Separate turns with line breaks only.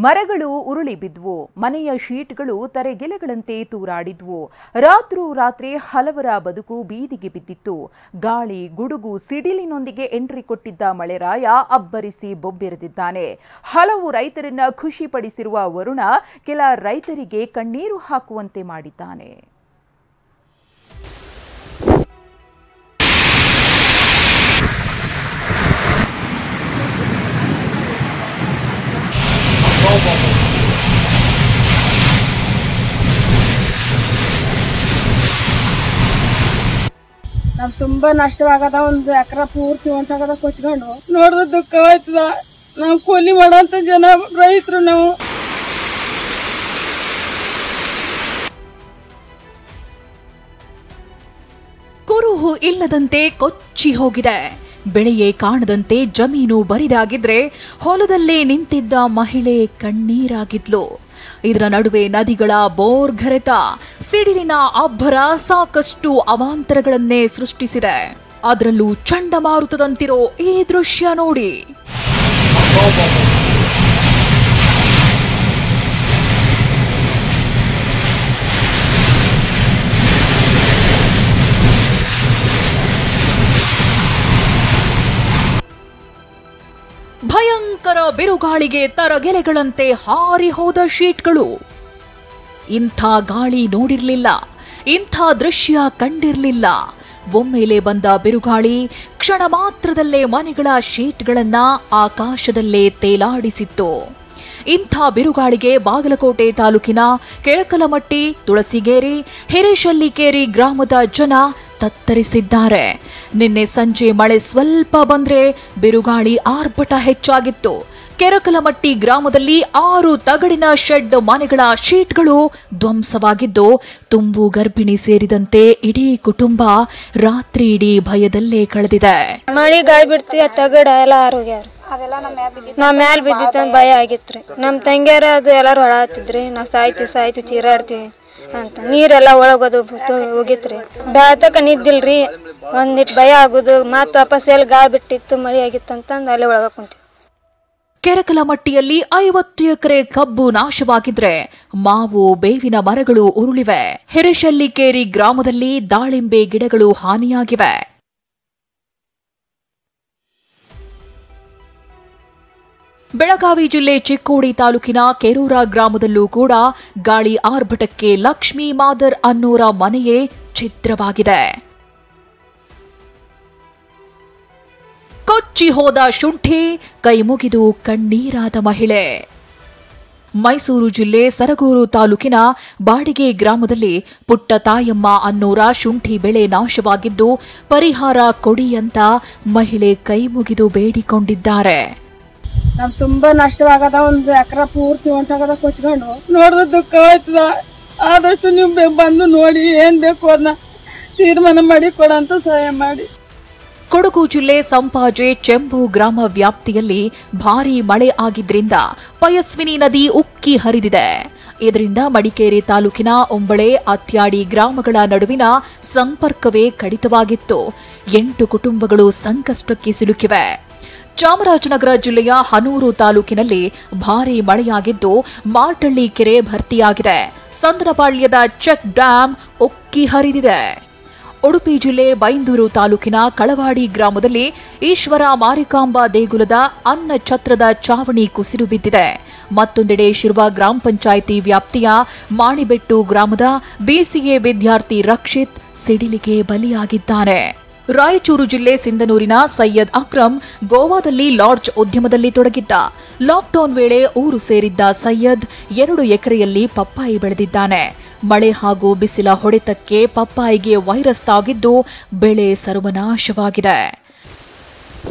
ಮರಗಳು ಉರುಳಿ ಬಿದ್ವು, ಮನೆಯ ಶೀಟ್ಗಳು ತರೆಗೆಲೆಗಳಂತೆ ತೂರಾಡಿದ್ವು. ರಾತ್ರಿ ಹಲವರ ಬದುಕು ಬೀದಿಗೆ ಬಿದ್ದಿತ್ತು. ಗಾಳಿ, ಗುಡುಗು, ಸಿಡಿಲಿನೊಂದಿಗೆ ಎಂಟ್ರಿ ಕೊಟ್ಟಿದ್ದ ಮಳೆರಾಯ ಅಬ್ಬರಿಸಿ ಬೊಬ್ಬೆರೆದಿದ್ದಾನೆ. ಹಲವು ರೈತರನ್ನ ಖುಷಿಪಡಿಸಿರುವ ವರುಣ ಕೆಲ ರೈತರಿಗೆ ಕಣ್ಣೀರು ಹಾಕುವಂತೆ ಮಾಡಿದ್ದಾನೆ.
ನಮ್ಗೆ ತುಂಬಾ ನಷ್ಟವಾಗದ. ಒಂದು ಎಕರೆ ಪೂರ್ತಿ ಒಂಟಾಗದ ಕೊಚ್ಕೊಂಡು ನೋಡಿದ್ರೆ ದುಃಖವಾಯ್ತದ. ನಾವು ಕೂಲಿ ಮಾಡೋಂಥ ಜನ ರೈತರು ನಾವು.
ಕುರುಹು ಇಲ್ಲದಂತೆ ಕೊಚ್ಚಿ ಹೋಗಿದೆ. ಬೆಳೆಯೇ ಕಾಣದಂತೆ ಜಮೀನು ಬರಿದಾಗಿದ್ರೆ ಹೊಲದಲ್ಲೇ ನಿಂತಿದ್ದ ಮಹಿಳೆ ಕಣ್ಣೀರಾಗಿದ್ಲು. ಇದರ ನಡುವೆ ನದಿಗಳ ಬೋರ್ಗರೆತ, ಸಿಡಿಲಿನ ಅಬ್ಬರ ಸಾಕಷ್ಟು ಅವಾಂತರಗಳನ್ನೇ ಸೃಷ್ಟಿಸಿದೆ. ಅದರಲ್ಲೂ ಚಂಡಮಾರುತದಂತಿರೋ ಈ ದೃಶ್ಯ ನೋಡಿ. ಭಯಂಕರ ಬಿರುಗಾಳಿಗೆ ತರಗೆಲೆಗಳಂತೆ ಹಾರಿ ಹೋದ ಶೀಟ್ಗಳು. ಇಂಥ ಗಾಳಿ ನೋಡಿರ್ಲಿಲ್ಲ, ಇಂಥ ದೃಶ್ಯ ಕಂಡಿರ್ಲಿಲ್ಲ. ಒಮ್ಮೆಲೆ ಬಂದ ಬಿರುಗಾಳಿ ಕ್ಷಣ ಮಾತ್ರದಲ್ಲೇ ಮನೆಗಳ ಶೀಟ್ಗಳನ್ನ ಆಕಾಶದಲ್ಲೇ ತೇಲಾಡಿಸಿತ್ತು. ಇಂಥ ಬಿರುಗಾಳಿಗೆ ಬಾಗಲಕೋಟೆ ತಾಲೂಕಿನ ಕೆಳಕಲಮಟ್ಟಿ, ತುಳಸಿಗೇರಿ, ಹಿರೇಶಲ್ಲಿಕೇರಿ ಗ್ರಾಮದ ಜನ ತತ್ತರಿಸಿದ್ದಾರೆ. ನಿನ್ನೆ ಸಂಜೆ ಮಳೆ ಸ್ವಲ್ಪ ಬಂದ್ರೆ ಬಿರುಗಾಳಿ ಆರ್ಭಟ ಹೆಚ್ಚಾಗಿತ್ತು. ಕೆರಕಲಮಟ್ಟಿ ಗ್ರಾಮದಲ್ಲಿ 6 ತಗಡಿನ ಶೆಡ್ ಮನೆಗಳ ಶೀಟ್ಗಳು ಧ್ವಂಸವಾಗಿದ್ದು, ತುಂಬು ಗರ್ಭಿಣಿ ಸೇರಿದಂತೆ ಇಡೀ ಕುಟುಂಬ ರಾತ್ರಿ ಇಡೀ ಭಯದಲ್ಲೇ ಕಳೆದಿದೆ.
ಮಳಿ ಗಾಳಿ ಬಿಡ್ತೀವಿ, ತಗಡ ಎಲ್ಲ ಆರೋಗ್ಯಾರ ನಾವ್ ಮ್ಯಾಲ ಬಿದ್ದಿತ್ತ ಭಯ ಆಗಿತ್ರಿ. ನಮ್ ತಂಗ್ಯಾರ ಅದು ಎಲ್ಲಾರು ಹೊಳಾತಿದ್ರಿ. ನಾವ್ ಸಾಯ್ತಿ ಚೀರಾಡ್ತೀವಿ ಅಂತ. ನೀರೆಲ್ಲ ಒಳಗೋದು ಹೋಗಿತ್ರಿ. ಬ್ಯಾತಕ ನಿದ್ದಿಲ್ರಿ. ಒಂದಿಟ್ ಭಯ ಆಗುದು. ಮತ್ ವಾಪಸ್ ಎಲ್ಲಿ ಗಾಳಿ ಬಿಟ್ಟಿತ್ತು, ಮಳಿ ಆಗಿತ್ತಂತಂದು ಅಲ್ಲೇ ಒಳಗ ಕುಂತೀವಿ.
ಕೆರಕಲಮಟ್ಟಿಯಲ್ಲಿ 50 ಎಕರೆ ಕಬ್ಬು ನಾಶವಾಗಿದ್ರೆ ಮಾವು, ಬೇವಿನ ಮರಗಳು ಉರುಳಿವೆ. ಹಿರೇಶಲ್ಲಿಕೇರಿ ಗ್ರಾಮದಲ್ಲಿ ದಾಳಿಂಬೆ ಗಿಡಗಳು ಹಾನಿಯಾಗಿವೆ. ಬೆಳಗಾವಿ ಜಿಲ್ಲೆ ಚಿಕ್ಕೋಡಿ ತಾಲೂಕಿನ ಕೆರೂರ ಗ್ರಾಮದಲ್ಲೂ ಕೂಡ ಗಾಳಿ ಆರ್ಭಟಕ್ಕೆ ಲಕ್ಷ್ಮೀ ಮಾದರ್ ಅನ್ನೋರ ಮನೆಯೇ ಛಿದ್ರವಾಗಿದೆ. ಕೊಚ್ಚಿ ಹೋದ ಶುಂಠಿ, ಕೈ ಮುಗಿದು ಕಣ್ಣೀರಾದ ಮಹಿಳೆ. ಮೈಸೂರು ಜಿಲ್ಲೆ ಸರಗೂರು ತಾಲೂಕಿನ ಬಾಡಿಗೆ ಗ್ರಾಮದಲ್ಲಿ ಪುಟ್ಟ ತಾಯಮ್ಮ ಅನ್ನೋರ ಶುಂಠಿ ಬೆಳೆ ನಾಶವಾಗಿದ್ದು ಪರಿಹಾರ ಕೊಡಿ ಅಂತ ಮಹಿಳೆ ಕೈ ಮುಗಿದು ಬೇಡಿಕೊಂಡಿದ್ದಾರೆ.
ನಮ್ಗೆ ತುಂಬಾ ನಷ್ಟವಾಗದ. ಒಂದು ಎಕರೆ ಪೂರ್ತಿ ಒಂಟಾಗದ ಕೊಚ್ಕೊಂಡು ನೋಡಿದ್ರೆ ದುಃಖವಾಯ್ತದ. ಆದಷ್ಟು ನೀವು ಬಂದು ನೋಡಿ ಏನ್ ಬೇಕು ಅದನ್ನ ತೀರ್ಮಾನ ಮಾಡಿ ಕೊಡಂತ ಸಹಾಯ ಮಾಡಿ.
ಕೊಡಗು ಜಿಲ್ಲೆ ಸಂಪಾಜೆ ಚೆಂಬು ಗ್ರಾಮ ವ್ಯಾಪ್ತಿಯಲ್ಲಿ ಭಾರೀ ಮಳೆ ಆಗಿದ್ರಿಂದ ಪಯಸ್ವಿನಿ ನದಿ ಉಕ್ಕಿ ಹರಿದಿದೆ. ಇದರಿಂದ ಮಡಿಕೇರಿ ತಾಲೂಕಿನ ಒಂಬಳೆ, ಅತ್ಯಾಡಿ ಗ್ರಾಮಗಳ ನಡುವಿನ ಸಂಪರ್ಕವೇ ಕಡಿತವಾಗಿತ್ತು. 8 ಕುಟುಂಬಗಳು ಸಂಕಷ್ಟಕ್ಕೆ ಸಿಲುಕಿವೆ. ಚಾಮರಾಜನಗರ ಜಿಲ್ಲೆಯ ಹನೂರು ತಾಲೂಕಿನಲ್ಲಿ ಭಾರೀ ಮಳೆಯಾಗಿದ್ದು ಮಾರ್ಟಳ್ಳಿ ಕೆರೆ ಭರ್ತಿಯಾಗಿದೆ. ಸಂದನಪಾಳ್ಯದ ಚೆಕ್ ಡ್ಯಾಂ ಉಕ್ಕಿ ಹರಿದಿದೆ. ಉಡುಪಿ ಜಿಲ್ಲೆ ಬೈಂದೂರು ತಾಲೂಕಿನ ಕಳವಾಡಿ ಗ್ರಾಮದಲ್ಲಿ ಈಶ್ವರ ಮಾರಿಕಾಂಬಾ ದೇಗುಲದ ಅನ್ನ ಛತ್ರದ ಚಾವಣಿ ಕುಸಿದು ಬಿದ್ದಿದೆ. ಮತ್ತೊಂದೆಡೆ ಶಿರ್ವ ಗ್ರಾಮ ಪಂಚಾಯಿತಿ ವ್ಯಾಪ್ತಿಯ ಮಾಣಿಬೆಟ್ಟು ಗ್ರಾಮದ ಬಿಸಿಎ ವಿದ್ಯಾರ್ಥಿ ರಕ್ಷಿತ್ ಸಿಡಿಲಿಗೆ ಬಲಿಯಾಗಿದ್ದಾನೆ. ರಾಯಚೂರು ಜಿಲ್ಲೆ ಸಿಂಧನೂರಿನ ಸೈಯದ್ ಅಕ್ರಮ್ ಗೋವಾದಲ್ಲಿ ಲಾಡ್ಜ್ ಉದ್ಯಮದಲ್ಲಿ ತೊಡಗಿದ್ದ. ಲಾಕ್ಡೌನ್ ವೇಳೆ ಊರು ಸೇರಿದ್ದ ಸೈಯದ್ 2 ಎಕರೆಯಲ್ಲಿ ಪಪ್ಪಾಯಿ ಬೆಳೆದಿದ್ದಾನೆ. ಮಳೆ ಹಾಗೂ ಬಿಸಿಲ ಹೊಡೆತಕ್ಕೆ ಪಪ್ಪಾಯಿಗೆ ವೈರಸ್ ತಾಗಿದ್ದು ಬೆಳೆ ಸರ್ವನಾಶವಾಗಿದೆ.